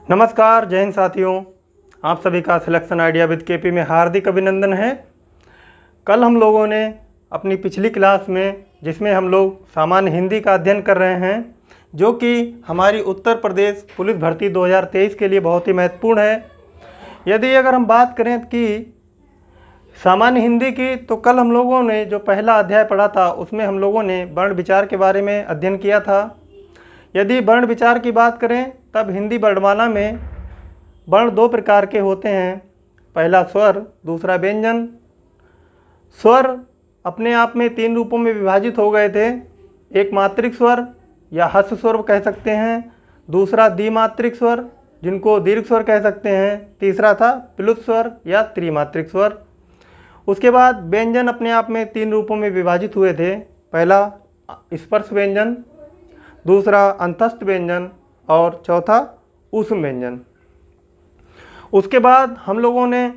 नमस्कार, जय हिंद साथियों। आप सभी का सिलेक्शन आइडिया विद केपी में हार्दिक अभिनंदन है। कल हम लोगों ने अपनी पिछली क्लास में, जिसमें हम लोग सामान्य हिंदी का अध्ययन कर रहे हैं, जो कि हमारी उत्तर प्रदेश पुलिस भर्ती 2023 के लिए बहुत ही महत्वपूर्ण है। यदि अगर हम बात करें कि सामान्य हिंदी की, तो कल हम लोगों ने जो पहला अध्याय पढ़ा था उसमें हम लोगों ने वर्ण विचार के बारे में अध्ययन किया था। यदि वर्ण विचार की बात करें तब हिंदी वर्णमाला में वर्ण दो प्रकार के होते हैं, पहला स्वर, दूसरा व्यंजन। स्वर अपने आप में तीन रूपों में विभाजित हो गए थे। एक मात्रिक स्वर या हस्व स्वर कह सकते हैं, दूसरा द्विमात्रिक स्वर जिनको दीर्घ स्वर कह सकते हैं, तीसरा था प्लुत स्वर या त्रिमात्रिक स्वर। उसके बाद व्यंजन अपने आप में तीन रूपों में विभाजित हुए थे, पहला स्पर्श व्यंजन, दूसरा अंतस्थ व्यंजन और चौथा ऊष्म व्यंजन। उसके बाद हम लोगों ने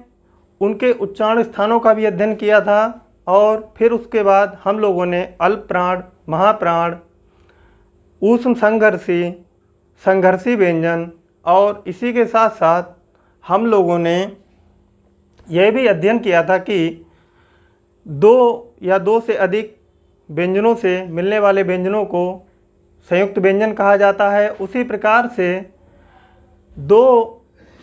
उनके उच्चारण स्थानों का भी अध्ययन किया था और फिर उसके बाद हम लोगों ने अल्प प्राण, महाप्राण, ऊष्म संघर्षी, संघर्षी व्यंजन और इसी के साथ साथ हम लोगों ने यह भी अध्ययन किया था कि दो या दो से अधिक व्यंजनों से मिलने वाले व्यंजनों को संयुक्त व्यंजन कहा जाता है। उसी प्रकार से दो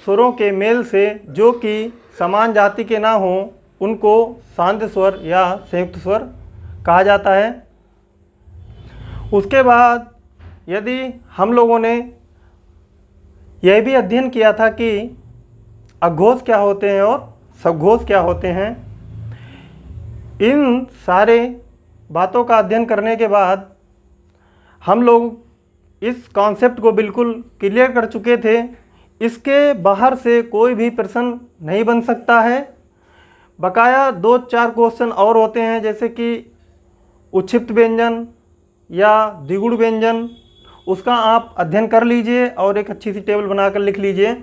स्वरों के मेल से जो कि समान जाति के ना हों उनको सांध्य स्वर या संयुक्त स्वर कहा जाता है। उसके बाद यदि हम लोगों ने यह भी अध्ययन किया था कि अघोष क्या होते हैं और सघोष क्या होते हैं। इन सारे बातों का अध्ययन करने के बाद हम लोग इस कॉन्सेप्ट को बिल्कुल क्लियर कर चुके थे। इसके बाहर से कोई भी प्रश्न नहीं बन सकता है। बकाया दो चार क्वेश्चन और होते हैं, जैसे कि उच्छिप्त व्यंजन या द्विगुण व्यंजन, उसका आप अध्ययन कर लीजिए और एक अच्छी सी टेबल बनाकर लिख लीजिए।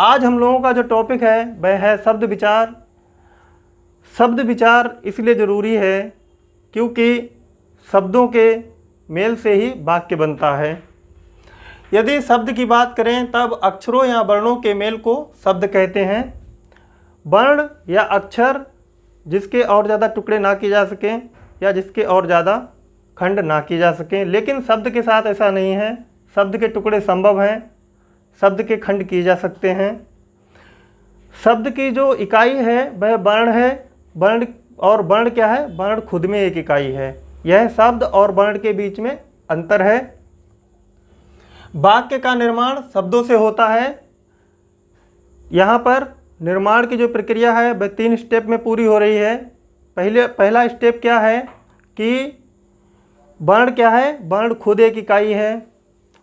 आज हम लोगों का जो टॉपिक है वह है शब्द विचार। शब्द विचार इसलिए ज़रूरी है क्योंकि शब्दों के मेल से ही वाक्य बनता है। यदि शब्द की बात करें तब अक्षरों या वर्णों के मेल को शब्द कहते हैं। वर्ण या अक्षर जिसके और ज़्यादा टुकड़े ना किए जा सकें या जिसके और ज़्यादा खंड ना किए जा सकें, लेकिन शब्द के साथ ऐसा नहीं है। शब्द के टुकड़े संभव हैं, शब्द के खंड किए जा सकते हैं। शब्द की जो इकाई है वह वर्ण है। वर्ण और वर्ण क्या है? वर्ण खुद में एक इकाई है। यह शब्द और वर्ण के बीच में अंतर है। वाक्य का निर्माण शब्दों से होता है। यहाँ पर निर्माण की जो प्रक्रिया है वह 3 स्टेप में पूरी हो रही है। पहला स्टेप क्या है कि वर्ण क्या है? वर्ण खुद एक इकाई है।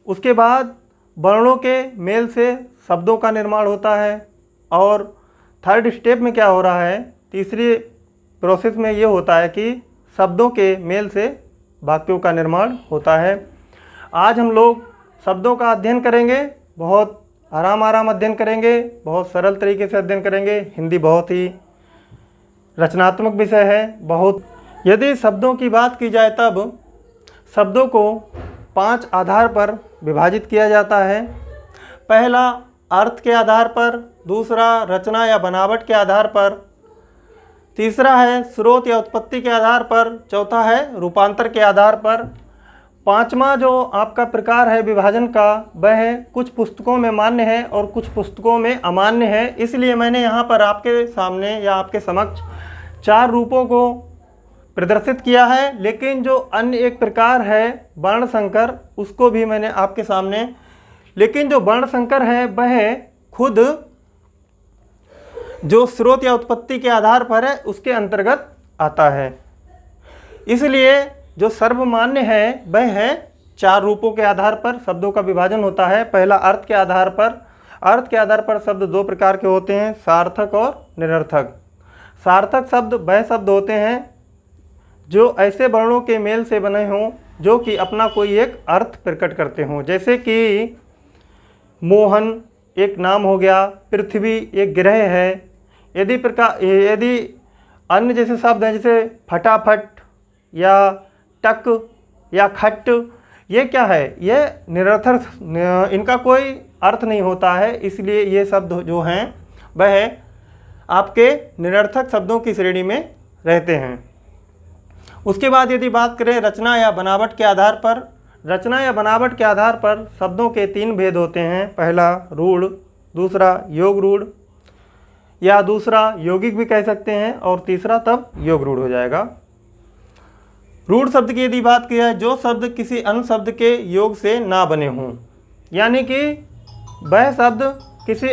उसके बाद वर्णों के मेल से शब्दों का निर्माण होता है। और थर्ड स्टेप में क्या हो रहा है? तीसरी प्रोसेस में ये होता है कि शब्दों के मेल से वाक्यों का निर्माण होता है। आज हम लोग शब्दों का अध्ययन करेंगे, बहुत आराम अध्ययन करेंगे, बहुत सरल तरीके से अध्ययन करेंगे। हिंदी बहुत ही रचनात्मक विषय है। बहुत यदि शब्दों की बात की जाए तब शब्दों को 5 आधार पर विभाजित किया जाता है। पहला अर्थ के आधार पर, दूसरा रचना या बनावट के आधार पर, तीसरा है स्रोत या उत्पत्ति के आधार पर, चौथा है रूपांतर के आधार पर, पांचवा जो आपका प्रकार है विभाजन का वह है कुछ पुस्तकों में मान्य है और कुछ पुस्तकों में अमान्य है। इसलिए मैंने यहाँ पर आपके सामने या आपके समक्ष 4 रूपों को प्रदर्शित किया है। लेकिन जो अन्य एक प्रकार है वर्ण संकर, उसको भी मैंने आपके सामने, लेकिन जो वर्ण संकर है वह खुद जो स्रोत या उत्पत्ति के आधार पर है उसके अंतर्गत आता है। इसलिए जो सर्वमान्य है वह है 4 रूपों के आधार पर शब्दों का विभाजन होता है। पहला अर्थ के आधार पर। अर्थ के आधार पर शब्द 2 प्रकार के होते हैं, सार्थक और निरर्थक। सार्थक शब्द वह शब्द होते हैं जो ऐसे वर्णों के मेल से बने हों जो कि अपना कोई एक अर्थ प्रकट करते हों। जैसे कि मोहन एक नाम हो गया, पृथ्वी एक ग्रह है। यदि अन्य जैसे शब्द हैं जैसे फटाफट या टक या खट, ये क्या है, ये निरर्थक, इनका कोई अर्थ नहीं होता है, इसलिए ये शब्द जो हैं वह आपके निरर्थक शब्दों की श्रेणी में रहते हैं। उसके बाद यदि बात करें रचना या बनावट के आधार पर, रचना या बनावट के आधार पर शब्दों के 3 भेद होते हैं। पहला रूढ़, दूसरा योग रूढ़ या दूसरा यौगिक भी कह सकते हैं, और तीसरा तब योग रूढ़ हो जाएगा। रूढ़ शब्द की यदि बात की जाए, जो शब्द किसी अन्य शब्द के योग से ना बने हों, यानी कि वह शब्द किसी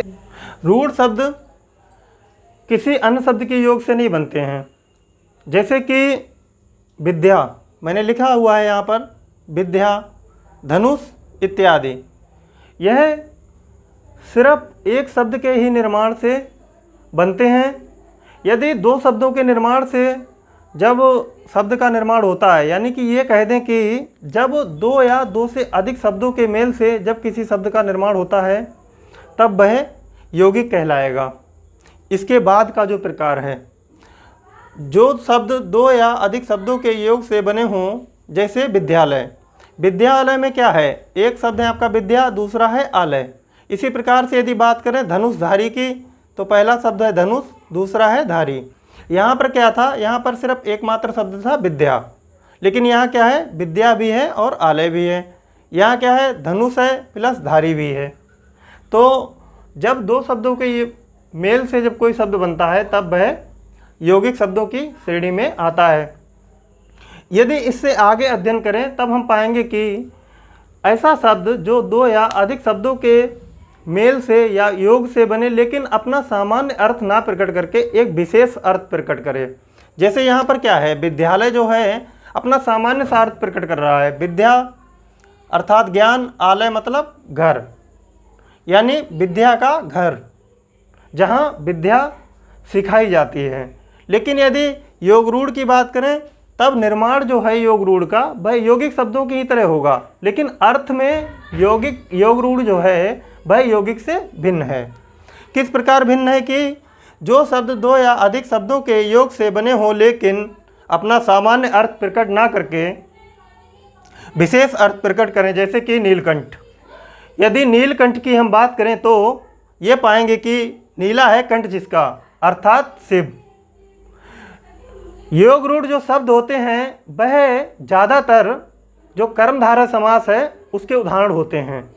रूढ़ शब्द किसी अन्य शब्द के योग से नहीं बनते हैं। जैसे कि विद्या, मैंने लिखा हुआ है यहाँ पर विद्या, धनुष इत्यादि, यह सिर्फ एक शब्द के ही निर्माण से बनते हैं। यदि 2 शब्दों के निर्माण से जब शब्द का निर्माण होता है, यानी कि ये कह दें कि जब 2 या 2 से अधिक शब्दों के मेल से जब किसी शब्द का निर्माण होता है तब वह यौगिक कहलाएगा। इसके बाद का जो प्रकार है, जो शब्द 2 या अधिक शब्दों के योग से बने हों, जैसे विद्यालय, विद्यालय में क्या है, एक शब्द है आपका विद्या, दूसरा है आलय। इसी प्रकार से यदि बात करें धनुषधारी की, तो पहला शब्द है धनुष, दूसरा है धारी। यहाँ पर क्या था, यहाँ पर सिर्फ एकमात्र शब्द था विद्या, लेकिन यहाँ क्या है, विद्या भी है और आलय भी है। यहाँ क्या है, धनुष है प्लस धारी भी है। तो जब 2 शब्दों के ये मेल से जब कोई शब्द बनता है तब वह यौगिक शब्दों की श्रेणी में आता है। यदि इससे आगे अध्ययन करें तब हम पाएंगे कि ऐसा शब्द जो 2 या अधिक शब्दों के मेल से या योग से बने लेकिन अपना सामान्य अर्थ ना प्रकट करके एक विशेष अर्थ प्रकट करे। जैसे यहाँ पर क्या है, विद्यालय जो है अपना सामान्य सा अर्थ प्रकट कर रहा है, विद्या अर्थात ज्ञान, आलय मतलब घर, यानी विद्या का घर जहाँ विद्या सिखाई जाती है। लेकिन यदि योग रूढ़ की बात करें तब निर्माण जो है योग रूढ़ का वह यौगिक शब्दों की ही तरह होगा, लेकिन अर्थ में योग रूढ़ जो है वह यौगिक से भिन्न है। किस प्रकार भिन्न है कि जो शब्द 2 या अधिक शब्दों के योग से बने हों लेकिन अपना सामान्य अर्थ प्रकट ना करके विशेष अर्थ प्रकट करें, जैसे कि नीलकंठ। यदि नीलकंठ की हम बात करें तो ये पाएंगे कि नीला है कंठ जिसका, अर्थात शिव। योग रूढ़ जो शब्द होते हैं वह ज़्यादातर जो कर्मधारय समास है उसके उदाहरण होते हैं।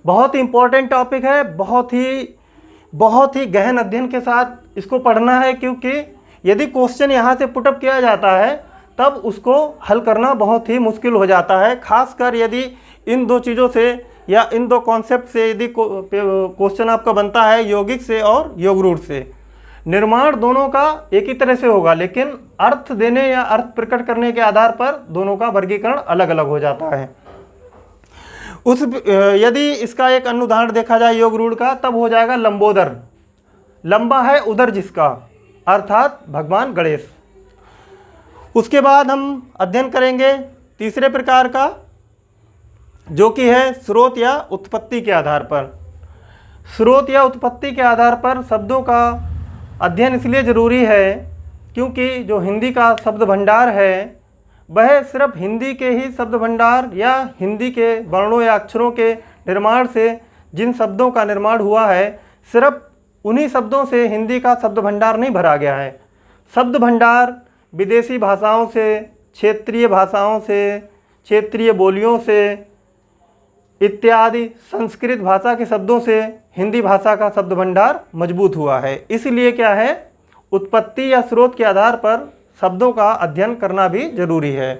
बहुत ही इम्पोर्टेंट टॉपिक है, बहुत ही गहन अध्ययन के साथ इसको पढ़ना है, क्योंकि यदि क्वेश्चन यहाँ से पुटअप किया जाता है तब उसको हल करना बहुत ही मुश्किल हो जाता है। खासकर यदि इन 2 चीज़ों से या इन 2 कॉन्सेप्ट से यदि क्वेश्चन आपका बनता है, यौगिक से और योग रूढ़ से, निर्माण दोनों का एक ही तरह से होगा, लेकिन अर्थ देने या अर्थ प्रकट करने के आधार पर दोनों का वर्गीकरण अलग अलग हो जाता है। यदि इसका एक अन्य उदाहरण देखा जाए योग रूढ़ का, तब हो जाएगा लंबोदर। लंबा है उदर जिसका, अर्थात भगवान गणेश। उसके बाद हम अध्ययन करेंगे तीसरे प्रकार का, जो कि है स्रोत या उत्पत्ति के आधार पर। स्रोत या उत्पत्ति के आधार पर शब्दों का अध्ययन इसलिए ज़रूरी है क्योंकि जो हिंदी का शब्द भंडार है वह सिर्फ हिंदी के ही शब्द भंडार या हिंदी के वर्णों या अक्षरों के निर्माण से जिन शब्दों का निर्माण हुआ है, सिर्फ उन्हीं शब्दों से हिंदी का शब्द भंडार नहीं भरा गया है। शब्द भंडार विदेशी भाषाओं से, क्षेत्रीय भाषाओं से, क्षेत्रीय बोलियों से इत्यादि संस्कृत भाषा के शब्दों से हिंदी भाषा का शब्द भंडार मजबूत हुआ है। इसलिए क्या है, उत्पत्ति या स्रोत के आधार पर शब्दों का अध्ययन करना भी जरूरी है।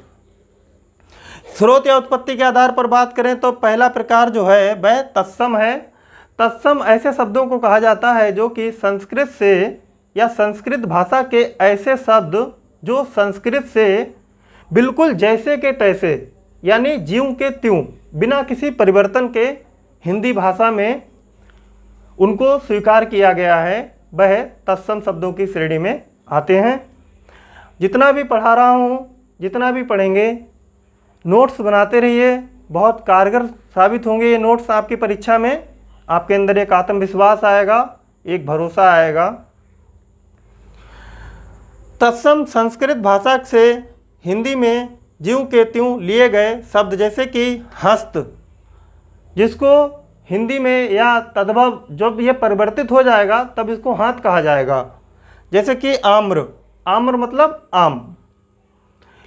स्रोत या उत्पत्ति के आधार पर बात करें तो पहला प्रकार जो है वह तत्सम है। तत्सम ऐसे शब्दों को कहा जाता है जो कि संस्कृत से या संस्कृत भाषा के ऐसे शब्द जो संस्कृत से बिल्कुल जैसे के तैसे, यानी ज्यों के त्यों, बिना किसी परिवर्तन के हिंदी भाषा में उनको स्वीकार किया गया है, वह तत्सम शब्दों की श्रेणी में आते हैं। जितना भी पढ़ा रहा हूँ, जितना भी पढ़ेंगे, नोट्स बनाते रहिए, बहुत कारगर साबित होंगे ये नोट्स आपकी परीक्षा में। आपके अंदर एक आत्मविश्वास आएगा, एक भरोसा आएगा। तत्सम संस्कृत भाषा से हिंदी में ज्यों के त्यों लिए गए शब्द, जैसे कि हस्त, जिसको हिंदी में या तद्भव जब ये परिवर्तित हो जाएगा तब इसको हाथ कहा जाएगा। जैसे कि आम्र, आम्र मतलब आम,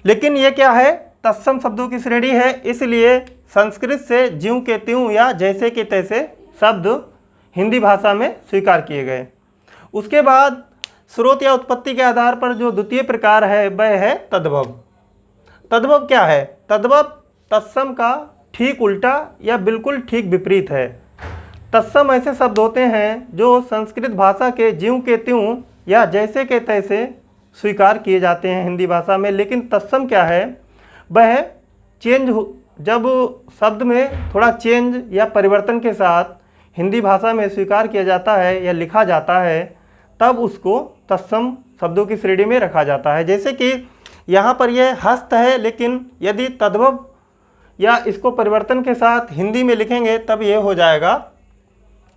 लेकिन ये क्या है, तत्सम शब्दों की श्रेणी है, इसलिए संस्कृत से ज्यों के त्यों या जैसे के तैसे शब्द हिंदी भाषा में स्वीकार किए गए। उसके बाद स्रोत या उत्पत्ति के आधार पर जो द्वितीय प्रकार है वह है तद्भव। तद्भव क्या है? तद्भव तत्सम का ठीक उल्टा या बिल्कुल ठीक विपरीत है। तत्सम ऐसे शब्द होते हैं जो संस्कृत भाषा के ज्यों के त्यों या जैसे के तैसे स्वीकार किए जाते हैं हिंदी भाषा में, लेकिन तत्सम क्या है, वह चेंज जब शब्द में थोड़ा चेंज या परिवर्तन के साथ हिंदी भाषा में स्वीकार किया जाता है या लिखा जाता है तब उसको तत्सम शब्दों की श्रेणी में रखा जाता है। जैसे कि यहाँ पर यह हस्त है, लेकिन यदि तद्भव या इसको परिवर्तन के साथ हिंदी में लिखेंगे तब यह हो जाएगा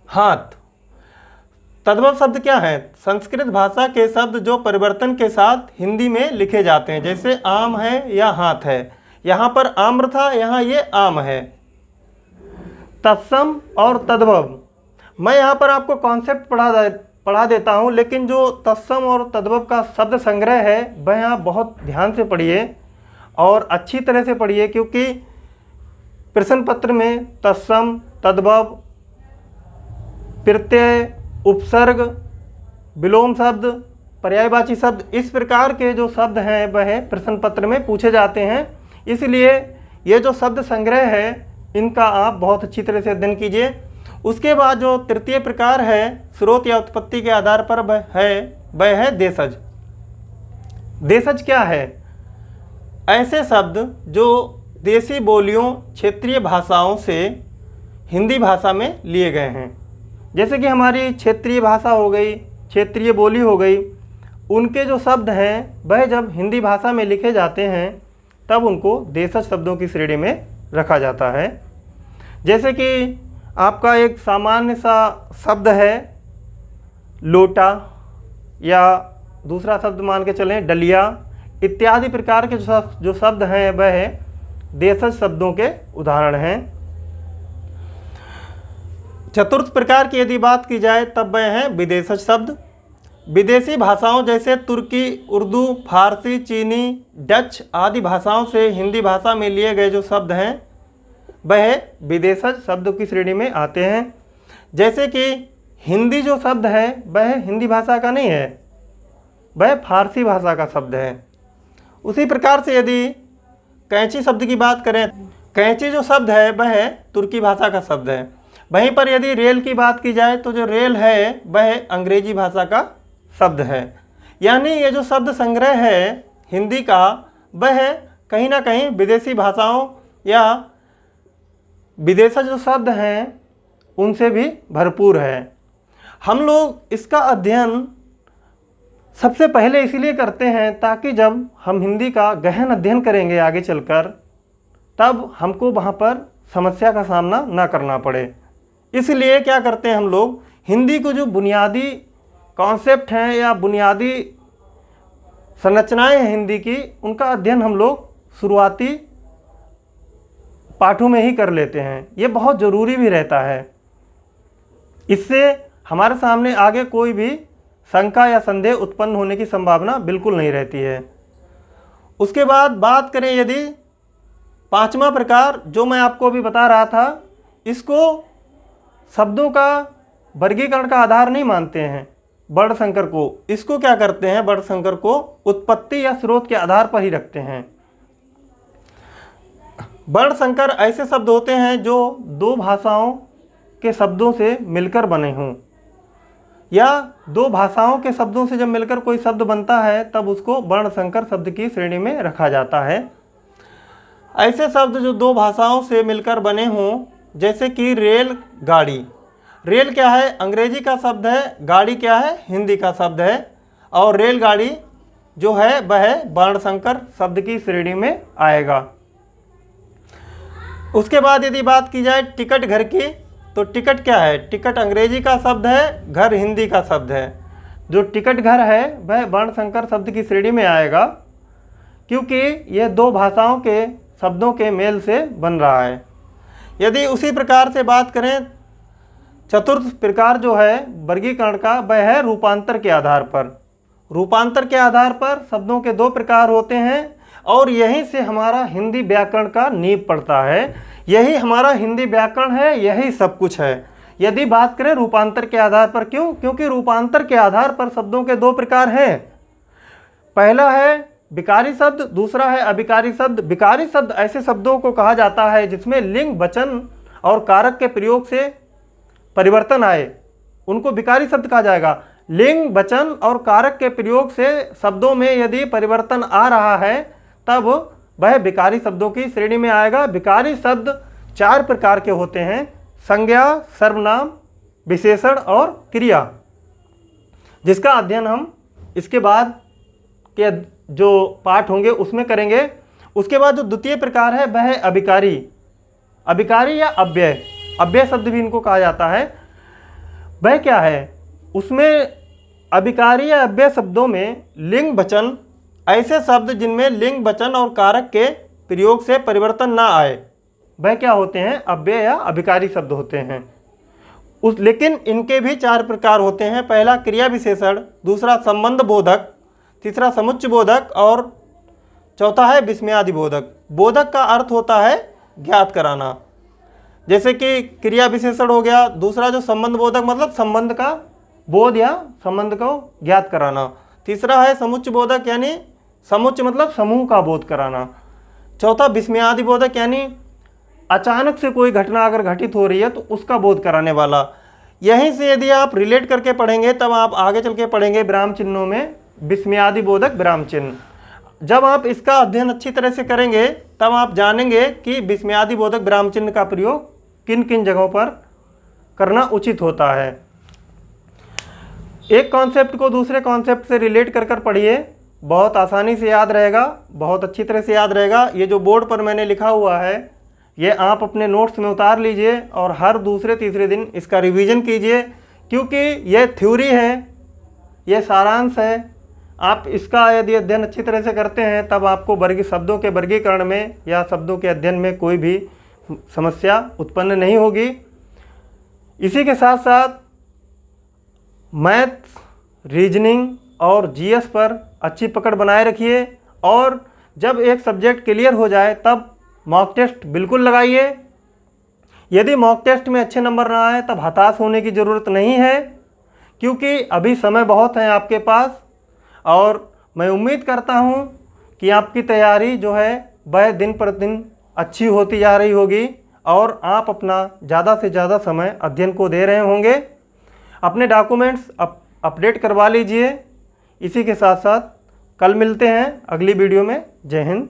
हाथ। तद्भव शब्द क्या है? संस्कृत भाषा के शब्द जो परिवर्तन के साथ हिंदी में लिखे जाते हैं, जैसे आम है या हाथ है, यहाँ पर आम्र था, यहाँ ये आम है। तत्सम और तद्भव, मैं यहाँ पर आपको कॉन्सेप्ट पढ़ा देता हूँ, लेकिन जो तत्सम और तद्भव का शब्द संग्रह है वह यहाँ बहुत ध्यान से पढ़िए और अच्छी तरह से पढ़िए, क्योंकि प्रश्न पत्र में तत्सम, तद्भव, प्रत्यय, उपसर्ग, विलोम शब्द, पर्यायवाची शब्द, इस प्रकार के जो शब्द हैं वह प्रश्न पत्र में पूछे जाते हैं। इसलिए ये जो शब्द संग्रह है इनका आप बहुत अच्छी तरह से अध्ययन कीजिए। उसके बाद जो तृतीय प्रकार है स्रोत या उत्पत्ति के आधार पर वह है देशज। देशज क्या है? ऐसे शब्द जो देसी बोलियों, क्षेत्रीय भाषाओं से हिंदी भाषा में लिए गए हैं। जैसे कि हमारी क्षेत्रीय भाषा हो गई, क्षेत्रीय बोली हो गई, उनके जो शब्द हैं वह जब हिंदी भाषा में लिखे जाते हैं तब उनको देशज शब्दों की श्रेणी में रखा जाता है। जैसे कि आपका एक सामान्य सा शब्द है लोटा, या दूसरा शब्द मान के चलें डलिया, इत्यादि प्रकार के जो शब्द हैं वह देशज शब्दों के उदाहरण हैं। चतुर्थ प्रकार की यदि बात की जाए तब वह हैं विदेशज शब्द। विदेशी भाषाओं जैसे तुर्की, उर्दू, फारसी, चीनी, डच आदि भाषाओं से हिंदी भाषा में लिए गए जो शब्द हैं वह विदेशज शब्दों की श्रेणी में आते हैं। जैसे कि हिंदी जो शब्द है वह हिंदी भाषा का नहीं है, वह फारसी भाषा का शब्द है। उसी प्रकार से यदि कैंची शब्द की बात करें, कैंची जो शब्द है वह तुर्की भाषा का शब्द है। वहीं पर यदि रेल की बात की जाए तो जो रेल है वह अंग्रेजी भाषा का शब्द है। यानी ये जो शब्द संग्रह है हिंदी का वह कहीं ना कहीं विदेशी भाषाओं या विदेशज जो शब्द हैं उनसे भी भरपूर है। हम लोग इसका अध्ययन सबसे पहले इसीलिए करते हैं ताकि जब हम हिंदी का गहन अध्ययन करेंगे आगे चलकर तब हमको वहाँ पर समस्या का सामना ना करना पड़े। इसलिए क्या करते हैं हम लोग, हिंदी को जो बुनियादी कॉन्सेप्ट हैं या बुनियादी संरचनाएं हैं हिंदी की, उनका अध्ययन हम लोग शुरुआती पाठों में ही कर लेते हैं। ये बहुत ज़रूरी भी रहता है। इससे हमारे सामने आगे कोई भी शंका या संदेह उत्पन्न होने की संभावना बिल्कुल नहीं रहती है। उसके बाद बात करें यदि पांचवा प्रकार जो मैं आपको अभी बता रहा था, इसको शब्दों का वर्गीकरण का आधार नहीं मानते हैं वर्णसंकर को। इसको क्या करते हैं, वर्णसंकर को उत्पत्ति या स्रोत के आधार पर ही रखते हैं। वर्णसंकर ऐसे शब्द होते हैं जो दो भाषाओं के शब्दों से मिलकर बने हों, या दो भाषाओं के शब्दों से जब मिलकर कोई शब्द बनता है तब उसको वर्णसंकर शब्द की श्रेणी में रखा जाता है। ऐसे शब्द जो दो भाषाओं से मिलकर बने हों, जैसे कि रेल, गाड़ी। रेल क्या है, अंग्रेजी का शब्द है, गाड़ी क्या है, हिंदी का शब्द है, और रेलगाड़ी जो है वह वर्णसंकर शब्द की श्रेणी में आएगा। उसके बाद यदि बात की जाए टिकट घर की, तो टिकट क्या है, टिकट अंग्रेजी का शब्द है, घर हिंदी का शब्द है। जो टिकट घर है वह वर्णसंकर शब्द की श्रेणी में आएगा, क्योंकि यह दो भाषाओं के शब्दों के मेल से बन रहा है। यदि उसी प्रकार से बात करें, चतुर्थ प्रकार जो है वर्गीकरण का, वह है रूपांतर के आधार पर। रूपांतर के आधार पर शब्दों के दो प्रकार होते हैं और यहीं से हमारा हिंदी व्याकरण का नींव पड़ता है। यही हमारा हिंदी व्याकरण है, यही सब कुछ है। यदि बात करें रूपांतर के आधार पर, क्यों? क्योंकि रूपांतर के आधार पर शब्दों के दो प्रकार हैं। पहला है विकारी शब्द, दूसरा है अविकारी शब्द। विकारी शब्द ऐसे शब्दों को कहा जाता है जिसमें लिंग, वचन और कारक के प्रयोग से परिवर्तन आए, उनको विकारी शब्द कहा जाएगा। लिंग, वचन और कारक के प्रयोग से शब्दों में यदि परिवर्तन आ रहा है तब वह विकारी शब्दों की श्रेणी में आएगा। विकारी शब्द 4 प्रकार के होते हैं: संज्ञा, सर्वनाम, विशेषण और क्रिया, जिसका अध्ययन हम इसके बाद के जो पाठ होंगे उसमें करेंगे। उसके बाद जो द्वितीय प्रकार है वह है अविकारी। अविकारी या अव्यय, अव्यय शब्द भी इनको कहा जाता है। वह क्या है? उसमें अविकारी या अव्यय शब्दों में लिंग, वचन, ऐसे शब्द जिनमें लिंग, वचन और कारक के प्रयोग से परिवर्तन ना आए, वह क्या होते हैं? अव्यय या अविकारी शब्द होते हैं। लेकिन इनके भी 4 प्रकार होते हैं। पहला क्रिया विशेषण, दूसरा संबंध बोधक, तीसरा समुच्चय बोधक और चौथा है विस्मयादि बोधक। बोधक का अर्थ होता है ज्ञात कराना, जैसे कि क्रिया विशेषण हो गया। दूसरा जो संबंध बोधक मतलब संबंध का बोध या संबंध को ज्ञात कराना। तीसरा है समुच्चय बोधक यानी समुच्चय मतलब समूह का बोध कराना। चौथा विस्मयादि बोधक यानी अचानक से कोई घटना अगर घटित हो रही है तो उसका बोध कराने वाला। यहीं से यदि आप रिलेट करके पढ़ेंगे तब आप आगे चल के पढ़ेंगे विराम चिन्हों में विस्मयादि बोधक विराम चिन्ह। जब आप इसका अध्ययन अच्छी तरह से करेंगे तब आप जानेंगे कि विस्मयादि बोधक विराम चिन्ह का प्रयोग किन किन जगहों पर करना उचित होता है। एक कॉन्सेप्ट को दूसरे कॉन्सेप्ट से रिलेट कर कर पढ़िए, बहुत आसानी से याद रहेगा, बहुत अच्छी तरह से याद रहेगा। ये जो बोर्ड पर मैंने लिखा हुआ है ये आप अपने नोट्स में उतार लीजिए और हर दूसरे तीसरे दिन इसका रिवीजन कीजिए, क्योंकि यह थ्योरी है, यह सारांश है। आप इसका यदि अध्ययन अच्छी तरह से करते हैं तब आपको शब्दों के वर्गीकरण में या शब्दों के अध्ययन में कोई भी समस्या उत्पन्न नहीं होगी। इसी के साथ साथ मैथ्स, रीजनिंग और जीएस पर अच्छी पकड़ बनाए रखिए और जब एक सब्जेक्ट क्लियर हो जाए तब मॉक टेस्ट बिल्कुल लगाइए। यदि मॉक टेस्ट में अच्छे नंबर ना आए तब हताश होने की ज़रूरत नहीं है, क्योंकि अभी समय बहुत है आपके पास और मैं उम्मीद करता हूँ कि आपकी तैयारी जो है वह दिन पर दिन अच्छी होती जा रही होगी और आप अपना ज़्यादा से ज़्यादा समय अध्ययन को दे रहे होंगे। अपने डॉक्यूमेंट्स अपडेट करवा लीजिए। इसी के साथ साथ कल मिलते हैं अगली वीडियो में। जय हिंद।